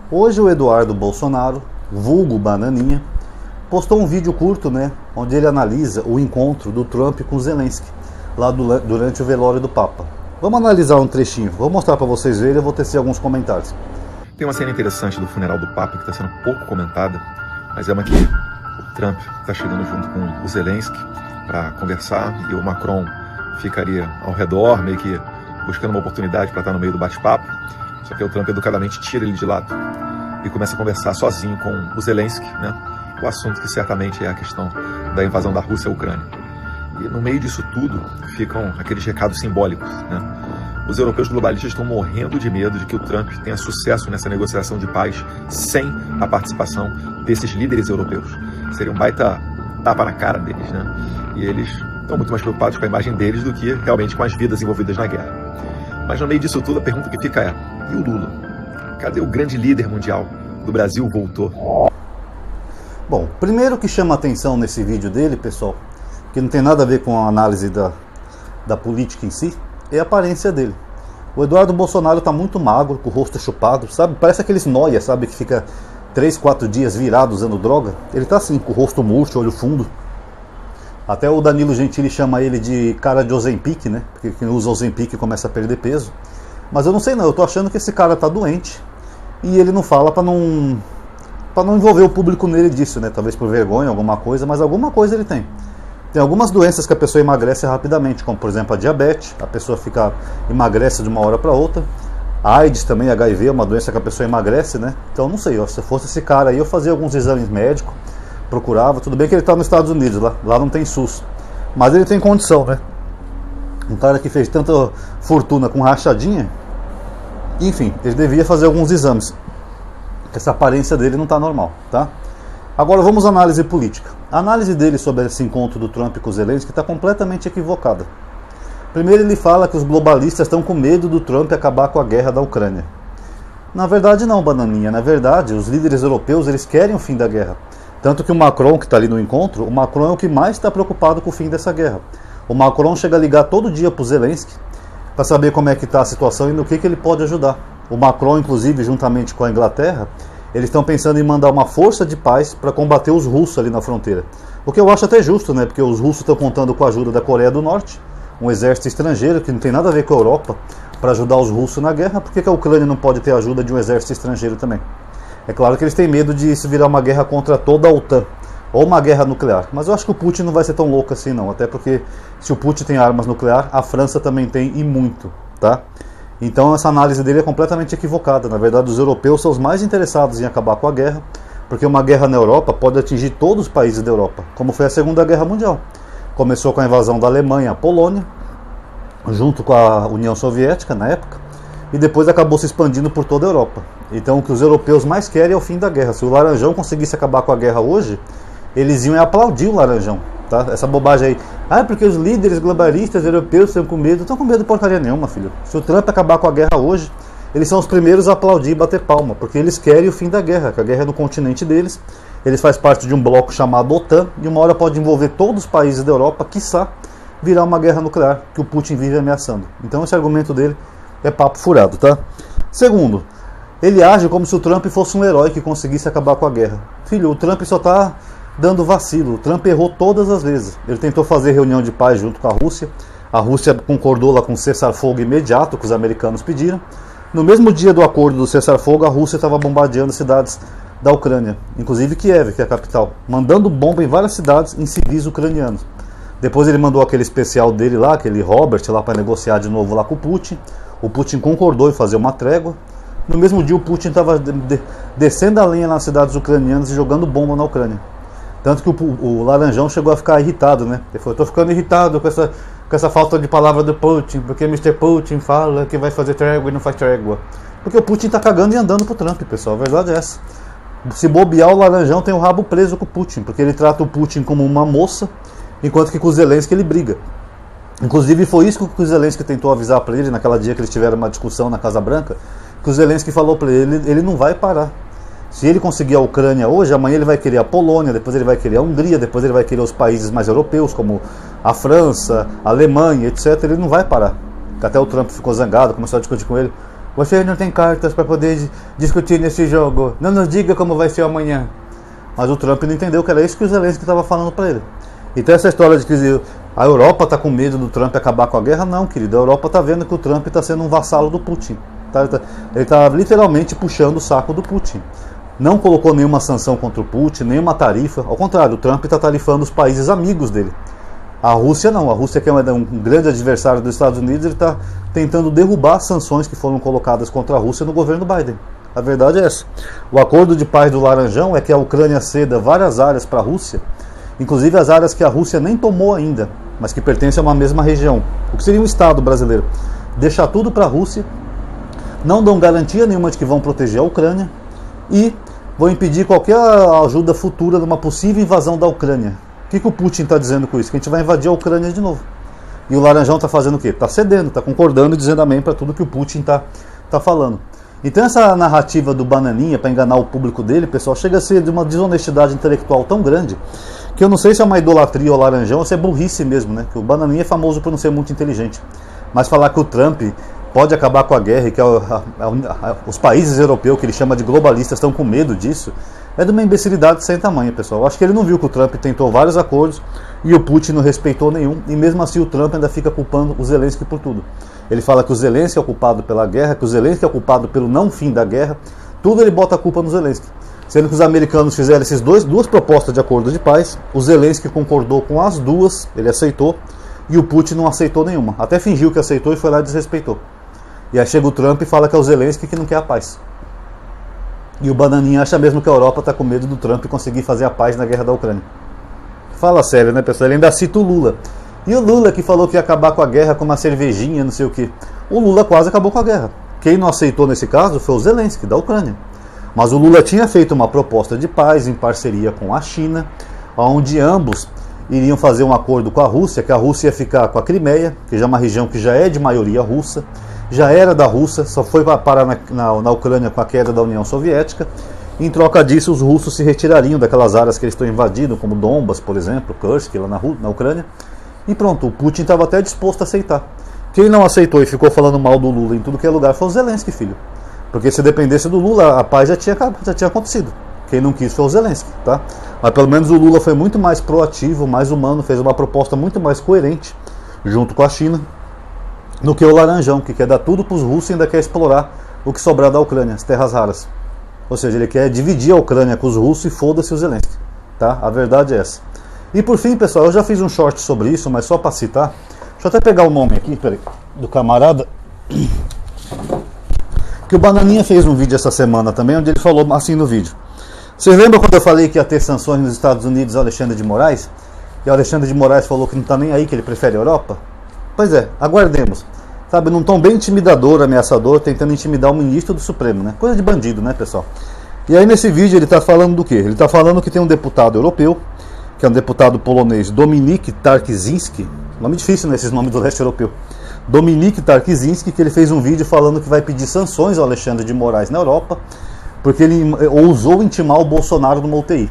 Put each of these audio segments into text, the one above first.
Hoje o Eduardo Bolsonaro, vulgo Bananinha, postou um vídeo curto, onde ele analisa o encontro do Trump com Zelensky, lá durante o velório do Papa. Vamos analisar um trechinho, vou mostrar para vocês verem, eu vou tecer alguns comentários. Tem uma cena interessante do funeral do Papa que está sendo pouco comentada, mas é uma que o Trump está chegando junto com o Zelensky para conversar e o Macron ficaria ao redor, meio que buscando uma oportunidade para estar no meio do bate-papo. Só que o Trump educadamente tira ele de lado e começa a conversar sozinho com o Zelensky, o assunto que certamente é a questão da invasão da Rússia à Ucrânia. E no meio disso tudo ficam aqueles recados simbólicos. Os europeus globalistas estão morrendo de medo de que o Trump tenha sucesso nessa negociação de paz sem a participação desses líderes europeus. Seria um baita tapa na cara deles, E eles estão muito mais preocupados com a imagem deles do que realmente com as vidas envolvidas na guerra. Mas no meio disso tudo, a pergunta que fica é: e o Lula? Cadê o grande líder mundial do Brasil voltou? Bom, primeiro que chama atenção nesse vídeo dele, pessoal, que não tem nada a ver com a análise da política em si, é a aparência dele. O Eduardo Bolsonaro está muito magro, com o rosto chupado, sabe? Parece aqueles nóia, sabe? Que fica 3, 4 dias virado usando droga. Ele está assim, com o rosto murcho, olho fundo. Até o Danilo Gentili chama ele de cara de Ozempic, Porque quem usa Ozempic começa a perder peso. Mas eu não sei não, eu tô achando que esse cara tá doente e ele não fala para não envolver o público nele disso, Talvez por vergonha, alguma coisa, mas alguma coisa ele tem. Tem algumas doenças que a pessoa emagrece rapidamente, como por exemplo a diabetes, a pessoa emagrece de uma hora para outra. A AIDS também, HIV, é uma doença que a pessoa emagrece, Então não sei, se eu fosse esse cara aí eu fazia alguns exames médicos, procurava. Tudo bem que ele está nos Estados Unidos, lá não tem SUS, mas ele tem condição, Um cara que fez tanta fortuna com rachadinha, enfim, ele devia fazer alguns exames. Essa aparência dele não está normal, tá? Agora vamos à análise política. A análise dele sobre esse encontro do Trump com o Zelensky está completamente equivocada. Primeiro ele fala que os globalistas estão com medo do Trump acabar com a guerra da Ucrânia. Na verdade não, Bananinha. Na verdade, os líderes europeus eles querem o fim da guerra. Tanto que o Macron, que está ali no encontro, o Macron é o que mais está preocupado com o fim dessa guerra. O Macron chega a ligar todo dia para o Zelensky para saber como é que está a situação e no que ele pode ajudar. O Macron, inclusive, juntamente com a Inglaterra, eles estão pensando em mandar uma força de paz para combater os russos ali na fronteira. O que eu acho até justo, Porque os russos estão contando com a ajuda da Coreia do Norte, um exército estrangeiro que não tem nada a ver com a Europa, para ajudar os russos na guerra. Por que a Ucrânia não pode ter a ajuda de um exército estrangeiro também? É claro que eles têm medo de isso virar uma guerra contra toda a OTAN, ou uma guerra nuclear. Mas eu acho que o Putin não vai ser tão louco assim não, até porque se o Putin tem armas nucleares, a França também tem, e muito, tá? Então essa análise dele é completamente equivocada. Na verdade, os europeus são os mais interessados em acabar com a guerra, porque uma guerra na Europa pode atingir todos os países da Europa, como foi a Segunda Guerra Mundial. Começou com a invasão da Alemanha à Polônia, junto com a União Soviética na época, e depois acabou se expandindo por toda a Europa. Então o que os europeus mais querem é o fim da guerra. Se o Laranjão conseguisse acabar com a guerra hoje, eles iam aplaudir o Laranjão, tá? Essa bobagem aí, porque os líderes globalistas europeus estão com medo. Não estão com medo de porcaria nenhuma, filho. Se o Trump acabar com a guerra hoje, eles são os primeiros a aplaudir e bater palma, porque eles querem o fim da guerra, que a guerra é no continente deles. Eles fazem parte de um bloco chamado OTAN, e uma hora pode envolver todos os países da Europa, quiçá virar uma guerra nuclear, que o Putin vive ameaçando. Então esse argumento dele é papo furado, tá? Segundo, ele age como se o Trump fosse um herói que conseguisse acabar com a guerra. Filho, o Trump só está dando vacilo. O Trump errou todas as vezes. Ele tentou fazer reunião de paz junto com a Rússia concordou lá com um cessar-fogo imediato que os americanos pediram. No mesmo dia do acordo do cessar-fogo, a Rússia estava bombardeando cidades da Ucrânia, inclusive Kiev, que é a capital, mandando bomba em várias cidades em civis ucranianos. Depois ele mandou aquele especial dele lá, aquele Robert lá, para negociar de novo lá com o Putin. O Putin concordou em fazer uma trégua. No mesmo dia o Putin estava descendo a lenha nas cidades ucranianas e jogando bomba na Ucrânia. Tanto que o Laranjão chegou a ficar irritado, Ele falou: estou ficando irritado com essa falta de palavra do Putin, porque Mr. Putin fala que vai fazer trégua e não faz trégua. Porque o Putin está cagando e andando pro Trump, pessoal. A verdade é essa. Se bobear, o Laranjão tem o rabo preso com o Putin, porque ele trata o Putin como uma moça, enquanto que com o Zelensky ele briga. Inclusive foi isso que o Zelensky tentou avisar para ele naquela dia que eles tiveram uma discussão na Casa Branca, que o Zelensky falou para ele não vai parar. Se ele conseguir a Ucrânia hoje, amanhã ele vai querer a Polônia, depois ele vai querer a Hungria, depois ele vai querer os países mais europeus, como a França, a Alemanha, etc. Ele não vai parar. Até o Trump ficou zangado, começou a discutir com ele. Você não tem cartas para poder discutir nesse jogo. Não nos diga como vai ser amanhã. Mas o Trump não entendeu que era isso que o Zelensky estava falando para ele. Então essa história de que a Europa está com medo do Trump acabar com a guerra, não, querido. A Europa está vendo que o Trump está sendo um vassalo do Putin. Ele está literalmente puxando o saco do Putin. Não colocou nenhuma sanção contra o Putin, nenhuma tarifa. Ao contrário, o Trump está tarifando os países amigos dele. A Rússia não. A Rússia, que é um grande adversário dos Estados Unidos, ele está tentando derrubar as sanções que foram colocadas contra a Rússia no governo Biden. A verdade é essa. O acordo de paz do Laranjão é que a Ucrânia ceda várias áreas para a Rússia, inclusive as áreas que a Rússia nem tomou ainda, mas que pertencem a uma mesma região. O que seria um Estado brasileiro? Deixar tudo para a Rússia, não dão garantia nenhuma de que vão proteger a Ucrânia e vão impedir qualquer ajuda futura numa possível invasão da Ucrânia. O que o Putin está dizendo com isso? Que a gente vai invadir a Ucrânia de novo. E o Laranjão está fazendo o quê? Está cedendo, está concordando e dizendo amém para tudo que o Putin está falando. Então essa narrativa do Bananinha para enganar o público dele, pessoal, chega a ser de uma desonestidade intelectual tão grande que eu não sei se é uma idolatria ao Laranjão ou se é burrice mesmo, né? Que o Bananinha é famoso por não ser muito inteligente. Mas falar que o Trump pode acabar com a guerra e que os países europeus, que ele chama de globalistas, estão com medo disso, é de uma imbecilidade sem tamanho, pessoal. Eu acho que ele não viu que o Trump tentou vários acordos e o Putin não respeitou nenhum, e mesmo assim o Trump ainda fica culpando o Zelensky por tudo. Ele fala que o Zelensky é o culpado pela guerra, que o Zelensky é o culpado pelo não fim da guerra, tudo ele bota a culpa no Zelensky. Sendo que os americanos fizeram essas duas propostas de acordo de paz, o Zelensky concordou com as duas, ele aceitou, e o Putin não aceitou nenhuma. Até fingiu que aceitou e foi lá e desrespeitou. E aí chega o Trump e fala que é o Zelensky que não quer a paz. E o Bananinha acha mesmo que a Europa está com medo do Trump conseguir fazer a paz na guerra da Ucrânia. Fala sério, né, pessoal? Ele ainda cita o Lula. E o Lula que falou que ia acabar com a guerra com uma cervejinha, não sei o quê. O Lula quase acabou com a guerra. Quem não aceitou nesse caso foi o Zelensky, da Ucrânia. Mas o Lula tinha feito uma proposta de paz em parceria com a China, onde ambos iriam fazer um acordo com a Rússia, que a Rússia ia ficar com a Crimeia, que já é uma região que já é de maioria russa, já era da Rússia, só foi parar na Ucrânia com a queda da União Soviética. Em troca disso, os russos se retirariam daquelas áreas que eles estão invadindo, como Donbas, por exemplo, Kursk, lá na Ucrânia. E pronto, o Putin estava até disposto a aceitar. Quem não aceitou e ficou falando mal do Lula em tudo que é lugar foi o Zelensky, filho. Porque se dependesse do Lula, a paz já tinha acontecido. Quem não quis foi o Zelensky, tá? Mas pelo menos o Lula foi muito mais proativo, mais humano, fez uma proposta muito mais coerente, junto com a China, do que o Laranjão, que quer dar tudo para os russos e ainda quer explorar o que sobrar da Ucrânia, as terras raras. Ou seja, ele quer dividir a Ucrânia com os russos e foda-se o Zelensky, tá? A verdade é essa. E por fim, pessoal, eu já fiz um short sobre isso, mas só para citar, deixa eu até pegar o nome aqui, peraí, do camarada, que o Bananinha fez um vídeo essa semana também, onde ele falou assim no vídeo. Vocês lembram quando eu falei que ia ter sanções nos Estados Unidos ao Alexandre de Moraes? E o Alexandre de Moraes falou que não está nem aí, que ele prefere a Europa? Pois é, aguardemos. Sabe, num tom bem intimidador, ameaçador, tentando intimidar o ministro do Supremo, né? Coisa de bandido, né, pessoal? E aí nesse vídeo ele está falando do quê? Ele está falando que tem um deputado europeu, que é um deputado polonês, Dominik Tarczyński, nome difícil, né, esses nomes do leste europeu. Dominik Tarczyński, que ele fez um vídeo falando que vai pedir sanções ao Alexandre de Moraes na Europa, porque ele ousou intimar o Bolsonaro numa UTI.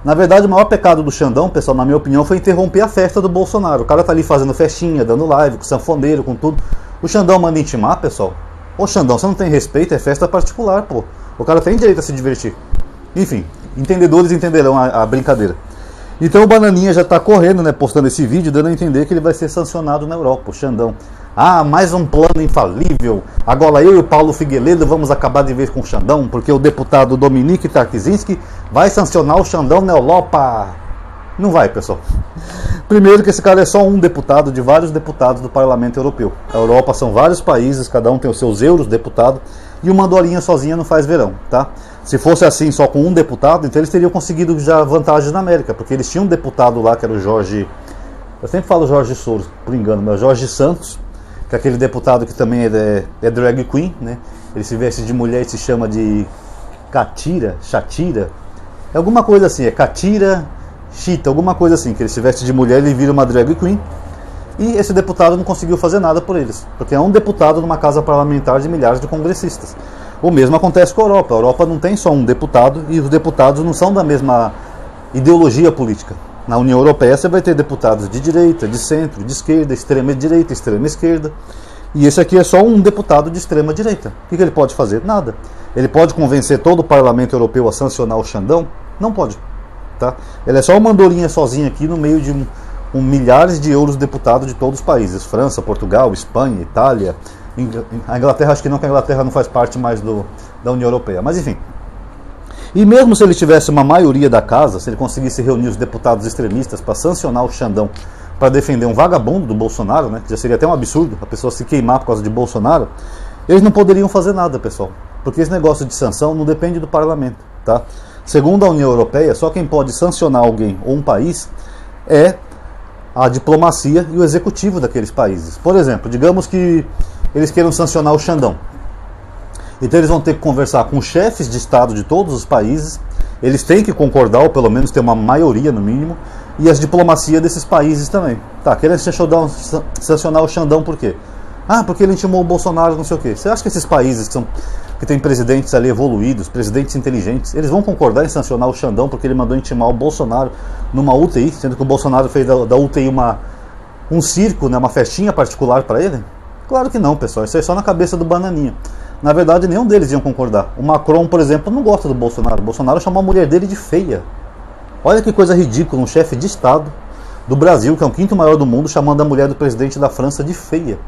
Na verdade, o maior pecado do Xandão, pessoal, na minha opinião, foi interromper a festa do Bolsonaro. O cara tá ali fazendo festinha, dando live, com sanfoneiro, com tudo. O Xandão manda intimar, pessoal. Ô Xandão, você não tem respeito, é festa particular, pô. O cara tem direito a se divertir. Enfim, entendedores entenderão a brincadeira. Então o Bananinha já está correndo, né, postando esse vídeo, dando a entender que ele vai ser sancionado na Europa, o Xandão. Ah, mais um plano infalível. Agora eu e o Paulo Figueiredo vamos acabar de vez com o Xandão, porque o deputado Dominik Tarczyński vai sancionar o Xandão na Europa. Não vai, pessoal. Primeiro que esse cara é só um deputado de vários deputados do Parlamento Europeu. A Europa são vários países, cada um tem os seus eurodeputados, e uma andorinha sozinha não faz verão, tá? Se fosse assim só com um deputado, então eles teriam conseguido já vantagens na América, porque eles tinham um deputado lá que era o Jorge, eu sempre falo Jorge Soros, por engano, mas Jorge Santos, que é aquele deputado que também é drag queen, né? Ele se veste de mulher e se chama de Chatira, é alguma coisa assim, é Catira, Chita, alguma coisa assim, que ele se veste de mulher e ele vira uma drag queen. E esse deputado não conseguiu fazer nada por eles, porque é um deputado numa casa parlamentar de milhares de congressistas. O mesmo acontece com a Europa. A Europa não tem só um deputado e os deputados não são da mesma ideologia política. Na União Europeia você vai ter deputados de direita, de centro, de esquerda, extrema direita, extrema esquerda. E esse aqui é só um deputado de extrema direita. O que ele pode fazer? Nada. Ele pode convencer todo o parlamento europeu a sancionar o Xandão? Não pode. Tá? Ele é só uma andorinha sozinha aqui no meio de milhares de eurodeputados de todos os países. França, Portugal, Espanha, Itália. A Inglaterra, acho que não, que a Inglaterra não faz parte mais da União Europeia. Mas enfim. E mesmo se ele tivesse uma maioria da casa, se ele conseguisse reunir os deputados extremistas para sancionar o Xandão, para defender um vagabundo do Bolsonaro, né, que já seria até um absurdo a pessoa se queimar por causa de Bolsonaro, eles não poderiam fazer nada, pessoal. Porque esse negócio de sanção não depende do parlamento. Tá? Segundo a União Europeia, só quem pode sancionar alguém ou um país é a diplomacia e o executivo daqueles países. Por exemplo, digamos que eles queiram sancionar o Xandão. Então eles vão ter que conversar com os chefes de Estado de todos os países, eles têm que concordar, ou pelo menos ter uma maioria no mínimo, e as diplomacias desses países também. Tá, querendo sancionar o Xandão por quê? Ah, porque ele intimou o Bolsonaro, não sei o quê. Você acha que esses países que têm presidentes ali evoluídos, presidentes inteligentes, eles vão concordar em sancionar o Xandão porque ele mandou intimar o Bolsonaro numa UTI, sendo que o Bolsonaro fez da UTI um circo, né, uma festinha particular para ele? Claro que não, pessoal. Isso é só na cabeça do bananinha. Na verdade, nenhum deles iam concordar. O Macron, por exemplo, não gosta do Bolsonaro. O Bolsonaro chamou a mulher dele de feia. Olha que coisa ridícula, um chefe de Estado do Brasil, que é o quinto maior do mundo, chamando a mulher do presidente da França de feia.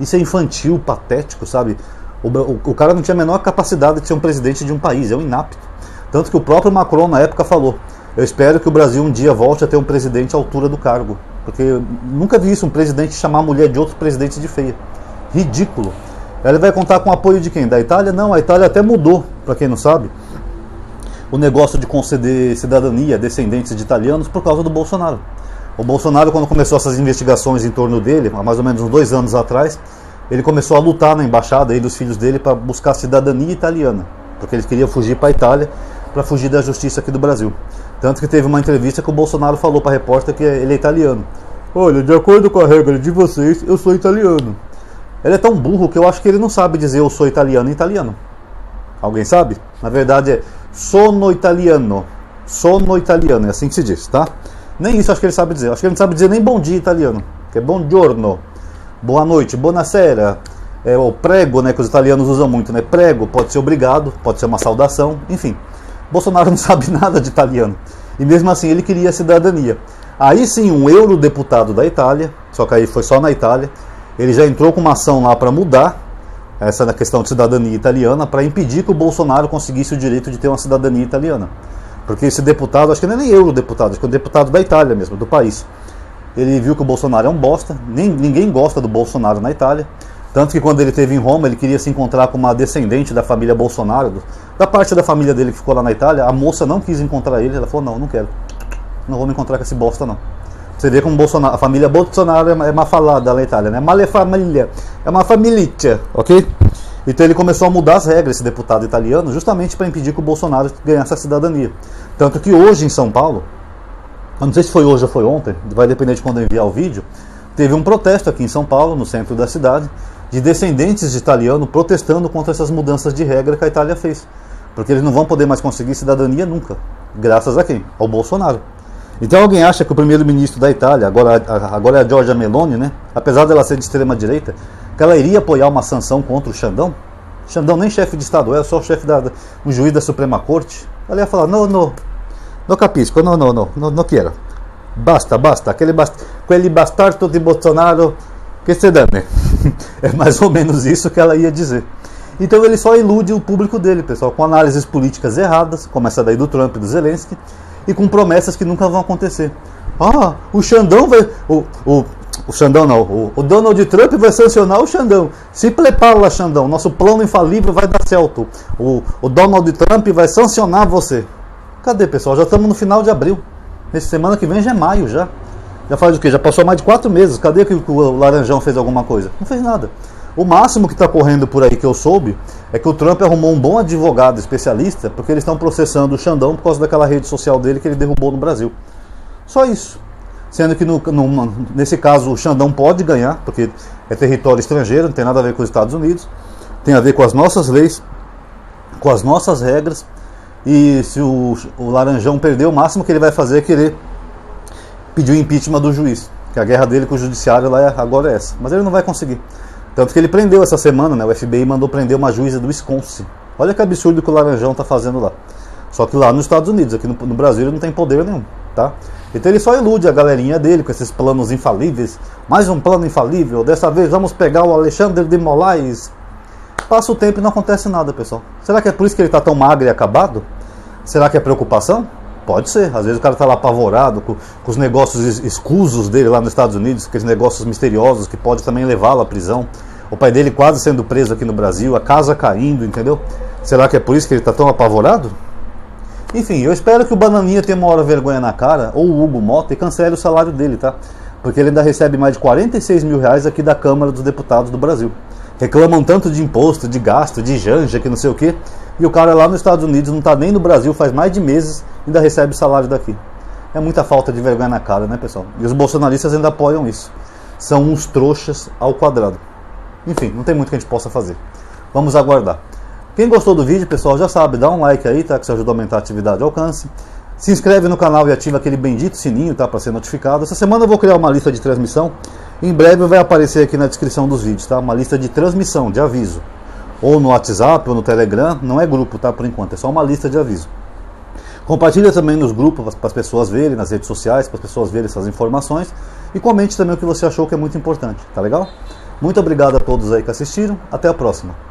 Isso é infantil, patético, sabe? O cara não tinha a menor capacidade de ser um presidente de um país, é um inapto. Tanto que o próprio Macron, na época, falou: eu espero que o Brasil um dia volte a ter um presidente à altura do cargo. Porque eu nunca vi isso, um presidente chamar a mulher de outro presidente de feia. Ridículo. Ele vai contar com o apoio de quem? Da Itália? Não, a Itália até mudou, para quem não sabe, o negócio de conceder cidadania a descendentes de italianos por causa do Bolsonaro. O Bolsonaro, quando começou essas investigações em torno dele, há mais ou menos uns 2 anos atrás, ele começou a lutar na embaixada aí dos filhos dele para buscar cidadania italiana, porque ele queria fugir para a Itália, para fugir da justiça aqui do Brasil. Tanto que teve uma entrevista que o Bolsonaro falou para a repórter que ele é italiano. Olha, de acordo com a regra de vocês, eu sou italiano. Ele é tão burro que eu acho que ele não sabe dizer eu sou italiano em italiano. Alguém sabe? Na verdade é sono italiano. Sono italiano, é assim que se diz, tá? Nem isso acho que ele sabe dizer. Acho que ele não sabe dizer nem bom dia italiano, que é buongiorno, boa noite, buonasera. É o prego, né, que os italianos usam muito, né? Prego pode ser obrigado, pode ser uma saudação, enfim. Bolsonaro não sabe nada de italiano. E mesmo assim ele queria a cidadania. Aí sim, um eurodeputado da Itália, só que aí foi só na Itália, ele já entrou com uma ação lá para mudar essa na questão de cidadania italiana, para impedir que o Bolsonaro conseguisse o direito de ter uma cidadania italiana. Porque esse deputado, acho que não é nem eurodeputado, acho que é o deputado da Itália mesmo, do país. Ele viu que o Bolsonaro é um bosta, ninguém gosta do Bolsonaro na Itália. Tanto que quando ele esteve em Roma, ele queria se encontrar com uma descendente da família Bolsonaro, da parte da família dele que ficou lá na Itália. A moça não quis encontrar ele, ela falou: não quero, não vou me encontrar com esse bosta não. Você vê como a família Bolsonaro é uma falada na Itália, né? Male famiglia, é uma família, ok? Então ele começou a mudar as regras, esse deputado italiano, justamente para impedir que o Bolsonaro ganhasse a cidadania. Tanto que hoje em São Paulo, eu não sei se foi hoje ou foi ontem, vai depender de quando eu enviar o vídeo, teve um protesto aqui em São Paulo, no centro da cidade, de descendentes de italiano protestando contra essas mudanças de regra que a Itália fez. Porque eles não vão poder mais conseguir cidadania nunca. Graças a quem? Ao Bolsonaro. Então alguém acha que o primeiro-ministro da Itália, agora é a Giorgia Meloni, né? Apesar dela ser de extrema direita, que ela iria apoiar uma sanção contra o Xandão? Xandão nem chefe de Estado é, só o chefe um juiz da Suprema Corte. Ela ia falar: não capisco, não quero. Basta, quelli bastardo de Bolsonaro que se dane. É mais ou menos isso que ela ia dizer. Então ele só ilude o público dele, pessoal, com análises políticas erradas, como essa daí do Trump e do Zelensky, e com promessas que nunca vão acontecer. Ah, o Xandão vai... O Xandão não, o Donald Trump vai sancionar o Xandão. Se prepara, Xandão, nosso plano infalível vai dar certo. O Donald Trump vai sancionar você. Cadê, pessoal? Já estamos no final de abril. Nessa semana que vem já é maio já. Já faz o quê? Já passou mais de 4 meses. Cadê que o Laranjão fez alguma coisa? Não fez nada. O máximo que está correndo por aí que eu soube é que o Trump arrumou um bom advogado especialista, porque eles estão processando o Xandão por causa daquela rede social dele que ele derrubou no Brasil. Só isso. Sendo que nesse caso o Xandão pode ganhar, porque é território estrangeiro, não tem nada a ver com os Estados Unidos, tem a ver com as nossas leis, com as nossas regras. E se o Laranjão perder, o máximo que ele vai fazer é querer pedir o impeachment do juiz, que a guerra dele com o judiciário lá agora é essa. Mas ele não vai conseguir. Tanto que ele prendeu essa semana, né? O FBI mandou prender uma juíza do Wisconsin. Olha que absurdo que o Laranjão tá fazendo lá. Só que lá nos Estados Unidos, aqui no Brasil ele não tem poder nenhum, tá? Então ele só ilude a galerinha dele com esses planos infalíveis. Mais um plano infalível, dessa vez vamos pegar o Alexandre de Moraes. Passa o tempo e não acontece nada, pessoal. Será que é por isso que ele tá tão magro e acabado? Será que é preocupação? Pode ser, às vezes o cara tá lá apavorado com os negócios escusos dele lá nos Estados Unidos, aqueles negócios misteriosos que pode também levá-lo à prisão. O pai dele quase sendo preso aqui no Brasil, a casa caindo, entendeu? Será que é por isso que ele tá tão apavorado? Enfim, eu espero que o Bananinha tenha uma hora vergonha na cara, ou o Hugo Mota, e cancele o salário dele, tá? Porque ele ainda recebe mais de 46 mil reais aqui da Câmara dos Deputados do Brasil. Reclamam tanto de imposto, de gasto, de janja, que não sei o quê, e o cara lá nos Estados Unidos não tá nem no Brasil faz mais de meses e ainda recebe o salário daqui. É muita falta de vergonha na cara, né, pessoal? E os bolsonaristas ainda apoiam isso. São uns trouxas ao quadrado. Enfim, não tem muito que a gente possa fazer. Vamos aguardar. Quem gostou do vídeo, pessoal, já sabe, dá um like aí, tá? Que isso ajuda a aumentar a atividade e alcance. Se inscreve no canal e ativa aquele bendito sininho, tá? Para ser notificado. Essa semana eu vou criar uma lista de transmissão. Em breve vai aparecer aqui na descrição dos vídeos, tá? Uma lista de transmissão, de aviso. Ou no WhatsApp, ou no Telegram. Não é grupo, tá? Por enquanto, é só uma lista de aviso. Compartilha também nos grupos para as pessoas verem, nas redes sociais, para as pessoas verem essas informações. E comente também o que você achou que é muito importante, tá legal? Muito obrigado a todos aí que assistiram. Até a próxima.